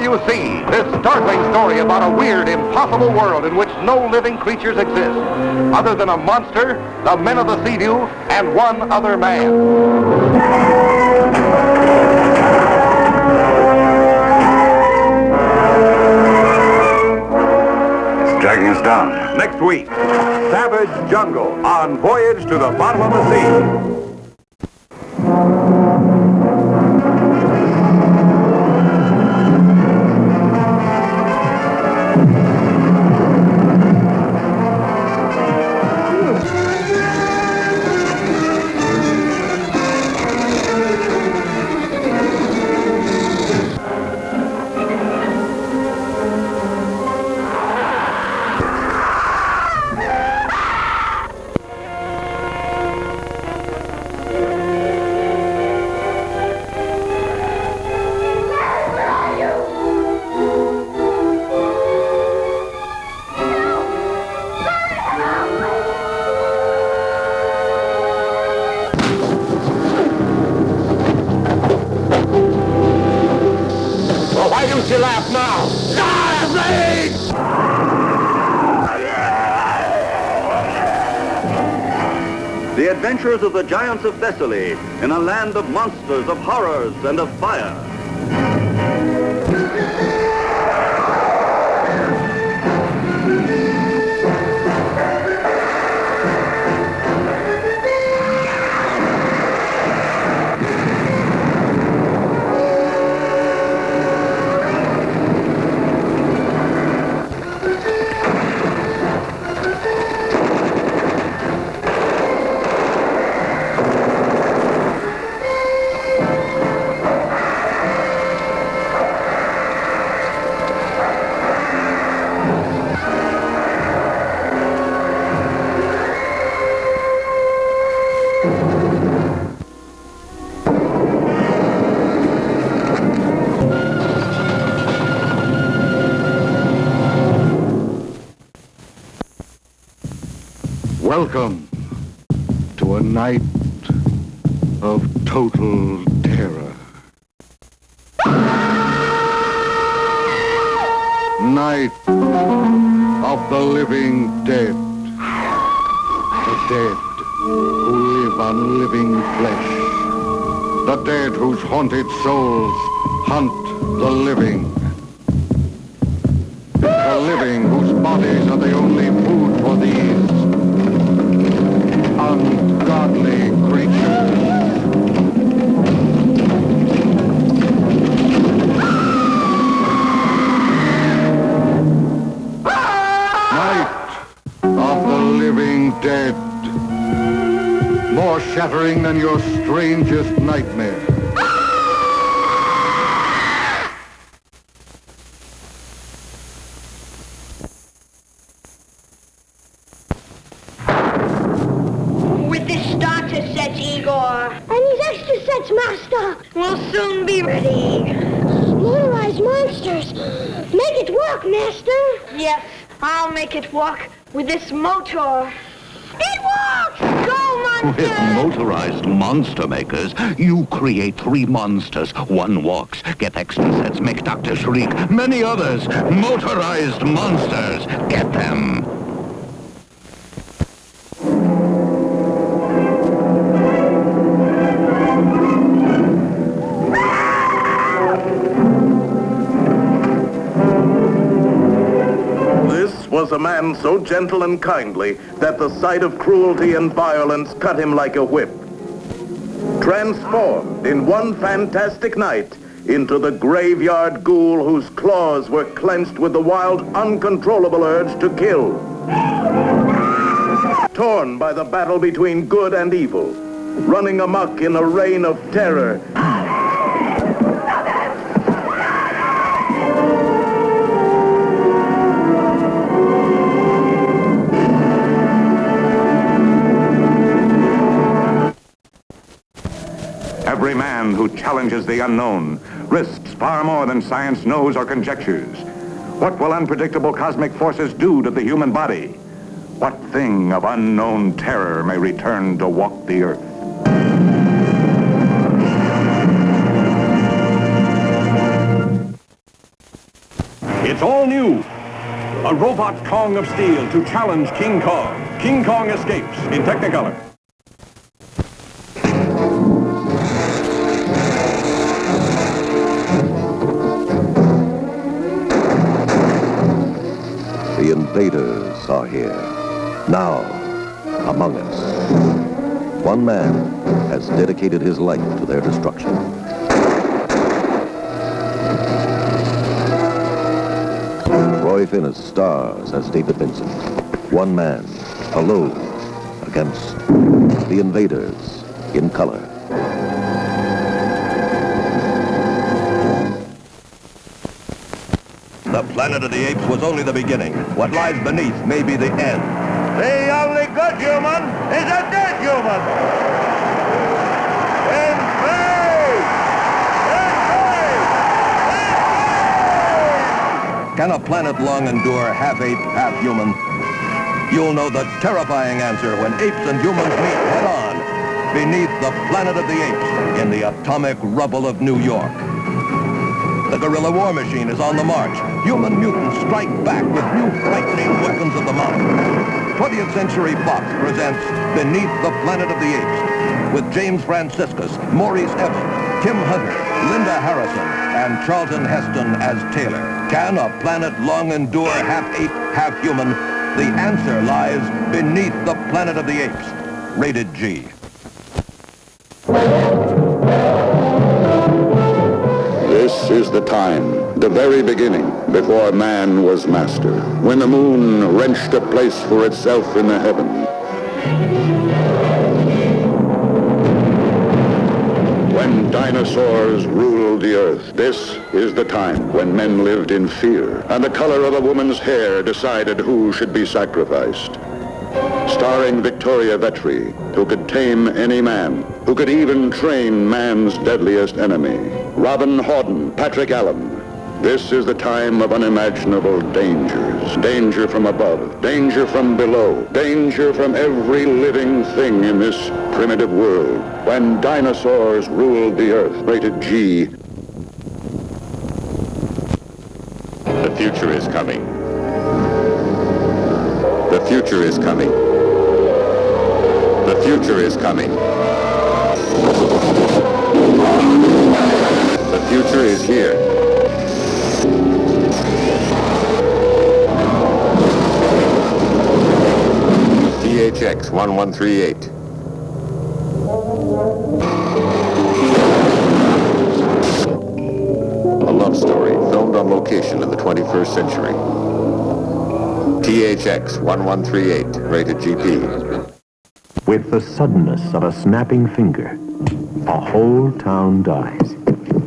you see this startling story about a weird, impossible world in which no living creatures exist, other than a monster, the men of the Sea-View, and one other man. Dragging us down. Next week, Savage Jungle on Voyage to the Bottom of the Sea. The adventures of the giants of Thessaly in a land of monsters, of horrors, and of fire. Welcome to a night of total terror. Night of the living dead. The dead who live on living flesh. The dead whose haunted souls hunt the living. The living whose bodies are the only food for these ungodly creatures. Night of the living dead. More shattering than your strangest nightmare. Master! We'll soon be ready. Motorized monsters! Make it work, Master! Yes, I'll make it work with this motor. It works! Go, monster! With Motorized Monster Makers, you create 3 monsters. One walks, get extra sets, make Dr. Shriek, many others. Motorized Monsters. Get them. Was a man so gentle and kindly that the sight of cruelty and violence cut him like a whip. Transformed in one fantastic night into the graveyard ghoul whose claws were clenched with the wild, uncontrollable urge to kill. Torn by the battle between good and evil, running amok in a reign of terror. Every man who challenges the unknown risks far more than science knows or conjectures. What will unpredictable cosmic forces do to the human body? What thing of unknown terror may return to walk the earth? It's all new. A robot Kong of steel to challenge King Kong. King Kong escapes in Technicolor. The invaders are here, now among us. One man has dedicated his life to their destruction. Roy Finnis stars as David Vincent. One man, alone, against the invaders in color. The Planet of the Apes was only the beginning. What lies beneath may be the end. The only good human is a dead human. Invade! Invade! Can a planet long endure half ape, half human? You'll know the terrifying answer when apes and humans meet head-on beneath the Planet of the Apes in the atomic rubble of New York. The guerrilla war machine is on the march. Human mutants strike back with new frightening weapons of the mind. 20th Century Fox presents Beneath the Planet of the Apes with James Franciscus, Maurice Evans, Tim Hunter, Linda Harrison, and Charlton Heston as Taylor. Can a planet long endure half ape, half human? The answer lies beneath the Planet of the Apes. Rated G. This is the time, the very beginning, before man was master, when the moon wrenched a place for itself in the heaven. When dinosaurs ruled the earth, this is the time when men lived in fear, and the color of a woman's hair decided who should be sacrificed. Starring Victoria Vetri, who could tame any man, who could even train man's deadliest enemy. Robin Hawden, Patrick Allen. This is the time of unimaginable dangers. Danger from above, danger from below, danger from every living thing in this primitive world. When dinosaurs ruled the earth, rated G. The future is coming. The future is coming. The future is coming. The future is here. THX 1138. A love story filmed on location in the 21st century. THX 1138, rated GP. With the suddenness of a snapping finger, a whole town dies,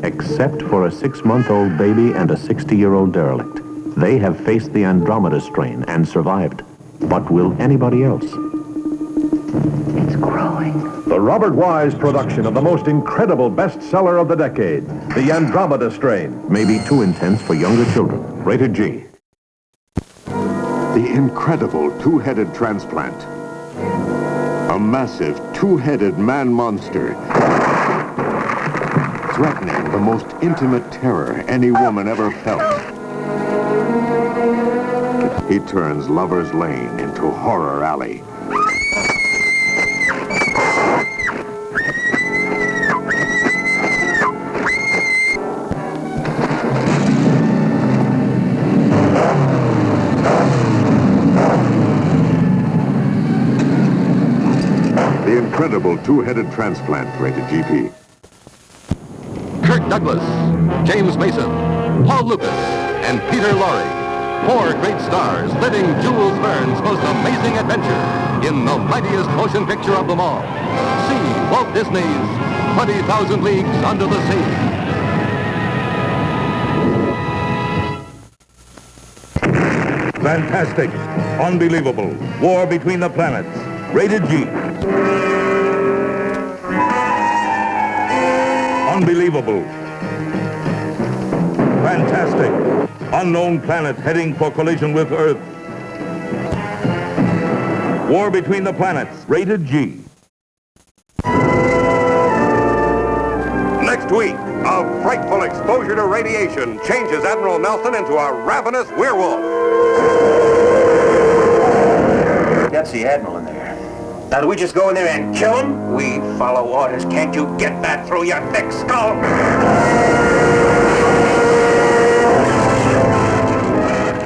except for a 6-month-old baby and a 60-year-old derelict. They have faced the Andromeda strain and survived. But will anybody else? It's growing. The Robert Wise production of the most incredible bestseller of the decade, The Andromeda Strain. May be too intense for younger children. Rated G. The incredible two-headed transplant. A massive two-headed man-monster threatening the most intimate terror any woman ever felt. He turns Lover's Lane into Horror Alley. The incredible two-headed transplant, rated GP. Kirk Douglas, James Mason, Paul Lucas, and Peter Lorre. 4 great stars living Jules Verne's most amazing adventure in the mightiest motion picture of them all. See Walt Disney's 20,000 Leagues Under the Sea. Fantastic. Unbelievable. War between the planets. Rated G. Unbelievable. Fantastic. Unknown planet heading for collision with Earth. War between the planets. Rated G. Next week, A frightful exposure to radiation changes Admiral Nelson into a ravenous werewolf. That's the Admiral in there. Now, do we just go in there and kill him? We follow orders. Can't you get that through your thick skull?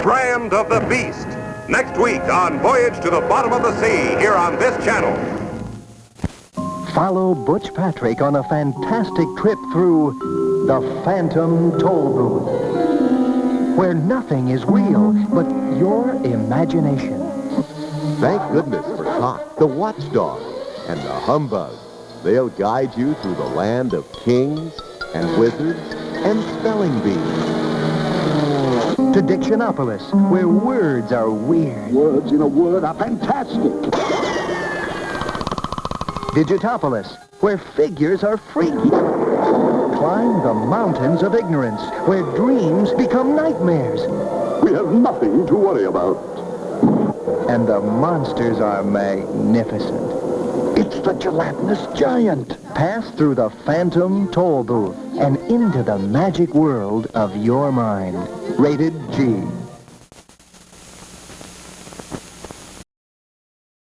Brand of the Beast. Next week on Voyage to the Bottom of the Sea, here on this channel. Follow Butch Patrick on a fantastic trip through the Phantom Toll Booth, where nothing is real but your imagination. Thank goodness for Cock, the watchdog, and the humbug. They'll guide you through the land of kings and wizards and spelling bees. To Dictionopolis, where words are weird. Words in a word are fantastic. Digitopolis, where figures are freaky. Climb the mountains of ignorance, where dreams become nightmares. We have nothing to worry about. And the monsters are magnificent. It's the gelatinous giant. Pass through the Phantom Toll Booth and into the magic world of your mind. Rated G.